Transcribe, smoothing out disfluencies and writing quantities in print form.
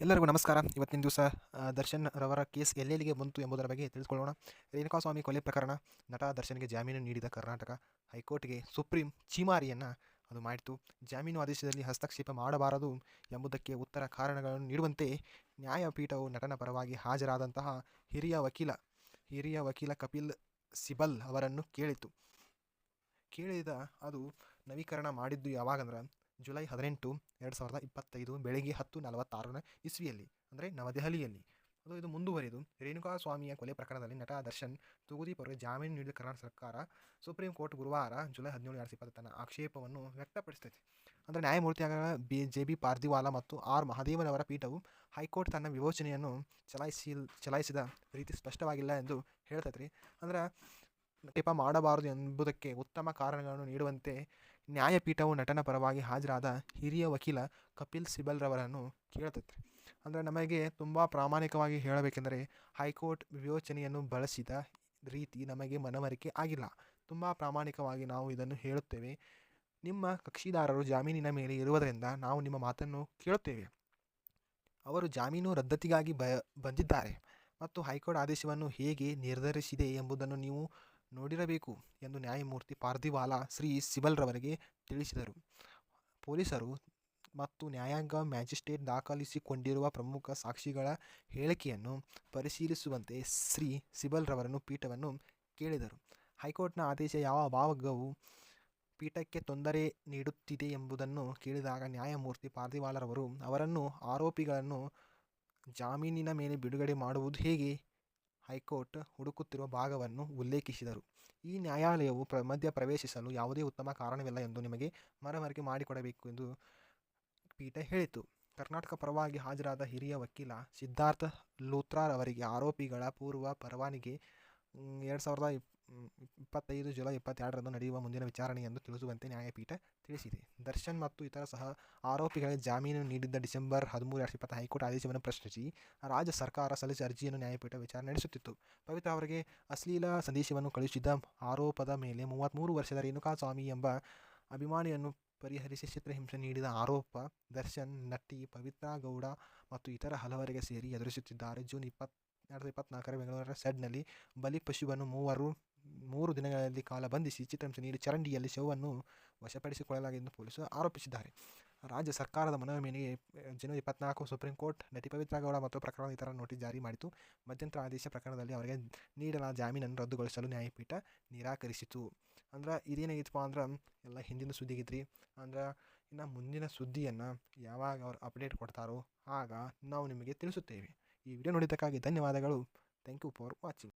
ಎಲ್ಲರಿಗೂ ನಮಸ್ಕಾರ. ಇವತ್ತಿನ ದಿವಸ ದರ್ಶನ್ ರವರ ಕೇಸ್ ಎಲ್ಲೆಲ್ಲಿಗೆ ಬಂತು ಎಂಬುದರ ಬಗ್ಗೆ ತಿಳಿದುಕೊಳ್ಳೋಣ. ರೇಣುಕಾಸ್ವಾಮಿ ಕೊಲೆ ಪ್ರಕರಣ, ನಟ ದರ್ಶನ್ಗೆ ಜಾಮೀನು ನೀಡಿದ ಕರ್ನಾಟಕ ಹೈಕೋರ್ಟ್ಗೆ ಸುಪ್ರೀಂ ಛೀಮಾರಿಯನ್ನು ಅದು ಮಾಡಿತು. ಜಾಮೀನು ಆದೇಶದಲ್ಲಿ ಹಸ್ತಕ್ಷೇಪ ಮಾಡಬಾರದು ಎಂಬುದಕ್ಕೆ ಉತ್ತರ ಕಾರಣಗಳನ್ನು ನೀಡುವಂತೆ ನ್ಯಾಯಪೀಠವು ನಟನ ಪರವಾಗಿ ಹಾಜರಾದಂತಹ ಹಿರಿಯ ವಕೀಲ ಕಪಿಲ್ ಸಿಬಲ್ ಅವರನ್ನು ಕೇಳಿದ ಅದು ನವೀಕರಣ ಮಾಡಿದ್ದು ಯಾವಾಗಂದ್ರೆ ಜುಲೈ 18, 2025 ಬೆಳಗ್ಗೆ 10:46 ಇಸ್ವಿಯಲ್ಲಿ, ಅಂದರೆ ನವದೆಹಲಿಯಲ್ಲಿ. ಇದು ಮುಂದುವರಿದು ರೇಣುಕಾಸ್ವಾಮಿಯ ಕೊಲೆ ಪ್ರಕರಣದಲ್ಲಿ ನಟ ದರ್ಶನ್ ತೂಗುದೀಪ್ ಅವರಿಗೆ ಜಾಮೀನು ನೀಡಿದ ಕರ್ನಾಟಕ ಸರ್ಕಾರ ಸುಪ್ರೀಂ ಕೋರ್ಟ್ ಗುರುವಾರ ಜುಲೈ 17, 2020 ತನ್ನ ಆಕ್ಷೇಪವನ್ನು ವ್ಯಕ್ತಪಡಿಸಿದೆ. ಅಂದರೆ ನ್ಯಾಯಮೂರ್ತಿಯಾದ JB ಪಾರ್ದಿವಾಲಾ ಮತ್ತು R ಮಹದೇವನ್ ಅವರ ಪೀಠವು ಹೈಕೋರ್ಟ್ ತನ್ನ ವಿವೇಚನೆಯನ್ನು ಚಲಾಯಿಸಿದ ರೀತಿ ಸ್ಪಷ್ಟವಾಗಿಲ್ಲ ಎಂದು ಹೇಳ್ತೈತ್ರಿ. ಅಂದ್ರೆ ಟಿಪ ಮಾಡಬಾರದು ಎಂಬುದಕ್ಕೆ ಉತ್ತಮ ಕಾರಣಗಳನ್ನು ನೀಡುವಂತೆ ನ್ಯಾಯಪೀಠವು ನಟನ ಪರವಾಗಿ ಹಾಜರಾದ ಹಿರಿಯ ವಕೀಲ ಕಪಿಲ್ ಸಿಬಲ್ ರವರನ್ನು ಕೇಳ್ತೈತೆ. ಅಂದರೆ ನಮಗೆ ತುಂಬ ಪ್ರಾಮಾಣಿಕವಾಗಿ ಹೇಳಬೇಕೆಂದರೆ ಹೈಕೋರ್ಟ್ ವಿವೇಚನೆಯನ್ನು ಬಳಸಿದ ರೀತಿ ನಮಗೆ ಮನವರಿಕೆ ಆಗಿಲ್ಲ. ತುಂಬ ಪ್ರಾಮಾಣಿಕವಾಗಿ ನಾವು ಇದನ್ನು ಹೇಳುತ್ತೇವೆ. ನಿಮ್ಮ ಕಕ್ಷಿದಾರರು ಜಾಮೀನಿನ ಮೇಲೆ ಇರುವುದರಿಂದ ನಾವು ನಿಮ್ಮ ಮಾತನ್ನು ಕೇಳುತ್ತೇವೆ. ಅವರು ಜಾಮೀನು ರದ್ದತಿಗಾಗಿ ಬಂದಿದ್ದಾರೆ ಮತ್ತು ಹೈಕೋರ್ಟ್ ಆದೇಶವನ್ನು ಹೇಗೆ ನಿರ್ಧರಿಸಿದೆ ಎಂಬುದನ್ನು ನೀವು ನೋಡಿರಬೇಕು ಎಂದು ನ್ಯಾಯಮೂರ್ತಿ ಪಾರ್ದಿವಾಲಾ ಶ್ರೀ ಸಿಬಲ್ ರವರಿಗೆ ತಿಳಿಸಿದರು. ಪೊಲೀಸರು ಮತ್ತು ನ್ಯಾಯಾಂಗ ಮ್ಯಾಜಿಸ್ಟ್ರೇಟ್ ದಾಖಲಿಸಿಕೊಂಡಿರುವ ಪ್ರಮುಖ ಸಾಕ್ಷಿಗಳ ಹೇಳಿಕೆಯನ್ನು ಪರಿಶೀಲಿಸುವಂತೆ ಶ್ರೀ ಸಿಬಲ್ ರವರನ್ನು ಪೀಠವನ್ನು ಕೇಳಿದರು. ಹೈಕೋರ್ಟ್ನ ಆದೇಶ ಯಾವ ಭಾಗವು ಪೀಠಕ್ಕೆ ತೊಂದರೆ ನೀಡುತ್ತಿದೆ ಎಂಬುದನ್ನು ಕೇಳಿದಾಗ ನ್ಯಾಯಮೂರ್ತಿ ಪಾರ್ದಿವಾಲಾರವರು ಅವರನ್ನು ಆರೋಪಿಗಳನ್ನು ಜಾಮೀನಿನ ಮೇಲೆ ಬಿಡುಗಡೆ ಮಾಡುವುದು ಹೇಗೆ ಹೈಕೋರ್ಟ್ ಹುಡುಕುತ್ತಿರುವ ಭಾಗವನ್ನು ಉಲ್ಲೇಖಿಸಿದರು. ಈ ನ್ಯಾಯಾಲಯವು ಮಧ್ಯ ಪ್ರವೇಶಿಸಲು ಯಾವುದೇ ಉತ್ತಮ ಕಾರಣವಿಲ್ಲ ಎಂದು ನಿಮಗೆ ಮನವರಿಕೆ ಮಾಡಿಕೊಡಬೇಕು ಎಂದು ಪೀಠ ಹೇಳಿತು. ಕರ್ನಾಟಕ ಪರವಾಗಿ ಹಾಜರಾದ ಹಿರಿಯ ವಕೀಲ ಸಿದ್ಧಾರ್ಥ ಲೂಥ್ರಾ ಅವರಿಗೆ ಆರೋಪಿಗಳ ಪೂರ್ವ ಪರವಾನಗಿ 2025 ಜುಲೈ 22 ನಡೆಯುವ ಮುಂದಿನ ವಿಚಾರಣೆ ಎಂದು ತಿಳಿಸುವಂತೆ ನ್ಯಾಯಪೀಠ ತಿಳಿಸಿದೆ. ದರ್ಶನ್ ಮತ್ತು ಇತರ ಸಹ ಆರೋಪಿಗಳಿಗೆ ಜಾಮೀನು ನೀಡಿದ್ದ ಡಿಸೆಂಬರ್ 13, 2020 ಹೈಕೋರ್ಟ್ ಆದೇಶವನ್ನು ಪ್ರಶ್ನಿಸಿ ರಾಜ್ಯ ಸರ್ಕಾರ ಸಲ್ಲಿಸಿದ ಅರ್ಜಿಯನ್ನು ನ್ಯಾಯಪೀಠ ವಿಚಾರಣೆ ನಡೆಸುತ್ತಿತ್ತು. ಪವಿತ್ರ ಅವರಿಗೆ ಅಶ್ಲೀಲ ಸಂದೇಶವನ್ನು ಕಳುಹಿಸಿದ್ದ ಆರೋಪದ ಮೇಲೆ 33 ವರ್ಷದ ರೇಣುಕಾಸ್ವಾಮಿ ಎಂಬ ಅಭಿಮಾನಿಯನ್ನು ಪರಿಹರಿಸಿ ಚಿತ್ರಹಿಂಸೆ ನೀಡಿದ ಆರೋಪ ದರ್ಶನ್, ನಟಿ ಪವಿತ್ರ ಗೌಡ ಮತ್ತು ಇತರ ಹಲವರಿಗೆ ಸೇರಿ ಎದುರಿಸುತ್ತಿದ್ದಾರೆ. ಜೂನ್ 2024 ಬೆಂಗಳೂರಿನ ಸೆಡ್ನಲ್ಲಿ ಬಲಿಪಶುವನ್ನು 3 ದಿನಗಳಲ್ಲಿ ಕಾಲ ಬಂಧಿಸಿ ಚಿತ್ರಹಿಂಸೆ ನೀಡಿ ಚರಂಡಿಯಲ್ಲಿ ಶವವನ್ನು ವಶಪಡಿಸಿಕೊಳ್ಳಲಾಗಿದೆ ಎಂದು ಪೊಲೀಸರು ಆರೋಪಿಸಿದ್ದಾರೆ. ರಾಜ್ಯ ಸರ್ಕಾರದ ಮನವಿ ಮೇರೆಗೆ ಜನವರಿ 24 ಸುಪ್ರೀಂ ಕೋರ್ಟ್ ನಟಿ ಪವಿತ್ರ ಗೌಡ ಮತ್ತು ಪ್ರಕರಣದ ಇತರ ನೋಟಿಸ್ ಜಾರಿ ಮಾಡಿತು. ಮಧ್ಯಂತರ ಆದೇಶ ಪ್ರಕರಣದಲ್ಲಿ ಅವರಿಗೆ ನೀಡಲಾದ ಜಾಮೀನನ್ನು ರದ್ದುಗೊಳಿಸಲು ನ್ಯಾಯಪೀಠ ನಿರಾಕರಿಸಿತು. ಅಂದ್ರೆ ಇದೇನಾಗಿತ್ತಪ್ಪ ಅಂದ್ರೆ ಎಲ್ಲ ಹಿಂದಿನ ಸುದ್ದಿಗಿದ್ರಿ. ಅಂದ್ರೆ ಇನ್ನು ಮುಂದಿನ ಸುದ್ದಿಯನ್ನು ಯಾವಾಗ ಅವ್ರು ಅಪ್ಡೇಟ್ ಕೊಡ್ತಾರೋ ಆಗ ನಾವು ನಿಮಗೆ ತಿಳಿಸುತ್ತೇವೆ. ಈ ವಿಡಿಯೋ ನೋಡಿದ್ದಕ್ಕಾಗಿ ಧನ್ಯವಾದಗಳು. Thank you for watching.